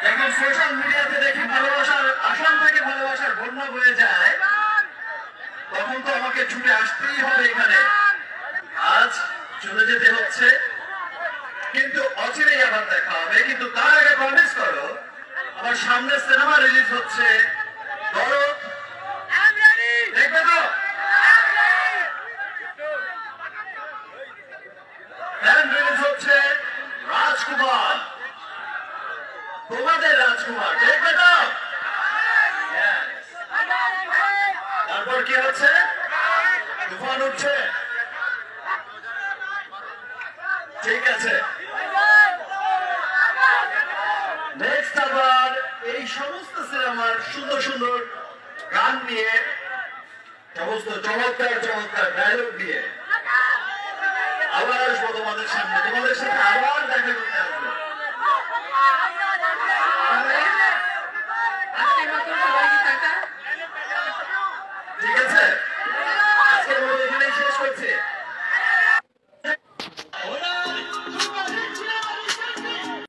যখন সোশ্যাল মিডিয়াতে দেখি ভালোবাসার আসাম থেকে ভালোবাসার বন্যা বয়ে যায়, তখন তো আমাকে ছুটে আসতেই হবে এখানে। আজ চলে যেতে হচ্ছে, কিন্তু অচিরেই আবার দেখা হবে। কিন্তু তার আগে প্রমিস করো, আমার সামনে সিনেমা রিলিজ হচ্ছে, বড় দেখবে তো? রিলিজ হচ্ছে রাজকুমার, তোমাদের রাজকুমার, দেখবে তো? তারপর কি হচ্ছে? তুফান উঠছে। ঠিক আছে, নেক্সট আবার এই সমস্ত সিনেমার সুন্দর সুন্দর গান নিয়ে, সমস্ত চমৎকার চমৎকার ডায়লগ দিয়ে আবার আসবো তোমাদের সামনে, তোমাদের সাথে আবার দেখা করতে আসবো। ঠিক আছে।